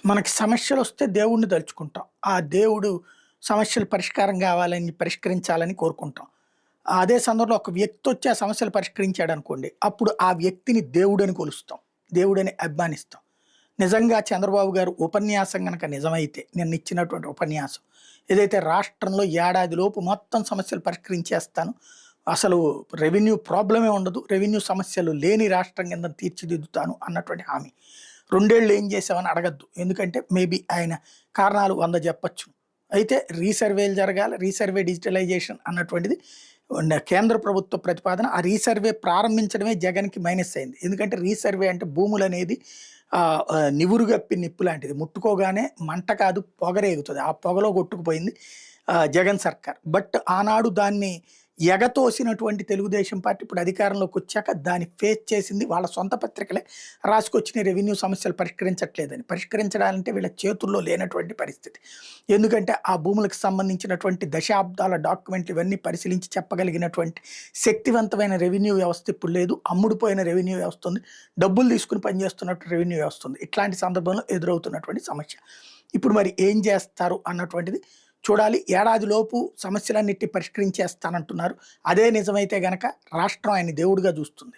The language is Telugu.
మనకి సమస్యలొస్తే దేవుడిని తలుచుకుంటాం. ఆ దేవుడు సమస్యలు పరిష్కారం కావాలని, పరిష్కరించాలని కోరుకుంటాం. అదే సందర్భంలో ఒక వ్యక్తొచ్చి ఆ సమస్యలు పరిష్కరించాడనుకోండి, అప్పుడు ఆ వ్యక్తిని దేవుడని కొలుస్తాం. దేవుడని అభిమానిస్తాం. నిజంగా చంద్రబాబు గారు ఉపన్యాసం గనక నిజమైతే, నిన్నిచ్చినటువంటి ఉపన్యాసం, ఏదైతే రాష్ట్రంలో ఏడాదిలోపు మొత్తం సమస్యలు పరిష్కరించేస్తాను, అసలు రెవెన్యూ ప్రాబ్లమే ఉండదు, రెవెన్యూ సమస్యలు లేని రాష్ట్రం కింద తీర్చిదిద్దుతాను అన్నటువంటి హామీ. 2 ఏళ్ళు ఏం చేశావని అడగద్దు. ఎందుకంటే మేబీ ఆయన కారణాలు 100 చెప్పొచ్చు. అయితే రీసర్వేలు జరగాలి. రీసర్వే డిజిటలైజేషన్ అన్నటువంటిది కేంద్ర ప్రభుత్వ ప్రతిపాదన. ఆ రీసర్వే ప్రారంభించడమే జగన్‌కి మైనస్ అయింది. ఎందుకంటే రీసర్వే అంటే భూములనేది నివురుగప్పి నిప్పు లాంటిది. ముట్టుకోగానే మంట కాదు పొగరేగుతది. ఆ పొగలో కొట్టుకుపోయింది జగన్ సర్కార్. బట్ ఆనాడు దాన్ని ఎగతోసినటువంటి తెలుగుదేశం పార్టీ ఇప్పుడు అధికారంలోకొచ్చాక దాన్ని ఫేస్ చేసింది. వాళ్ళ సొంత పత్రికలే రాసుకొచ్చిన రెవెన్యూ సమస్యలు పరిష్కరించట్లేదని. పరిష్కరించడాలంటే వీళ్ళ చేతుల్లో లేనటువంటి పరిస్థితి. ఎందుకంటే ఆ భూములకు సంబంధించినటువంటి దశాబ్దాల డాక్యుమెంట్లు ఇవన్నీ పరిశీలించి చెప్పగలిగినటువంటి శక్తివంతమైన రెవెన్యూ వ్యవస్థ ఇప్పుడు లేదు. అమ్ముడుపోయిన రెవెన్యూ వ్యవస్థ ఉంది. డబ్బులు తీసుకుని పనిచేస్తున్నట్టు రెవెన్యూ వ్యవస్థ ఉంది. ఇట్లాంటి సందర్భంలో ఎదురవుతున్నటువంటి సమస్య. ఇప్పుడు మరి ఏం చేస్తారు అన్నటువంటిది చూడాలి. ఏడాదిలోపు సమస్యలన్నిటి పరిష్కరించేస్తానంటున్నారు. అదే నిజమైతే గనక రాష్ట్రం ఆయన్ని దేవుడిగా చూస్తుంది.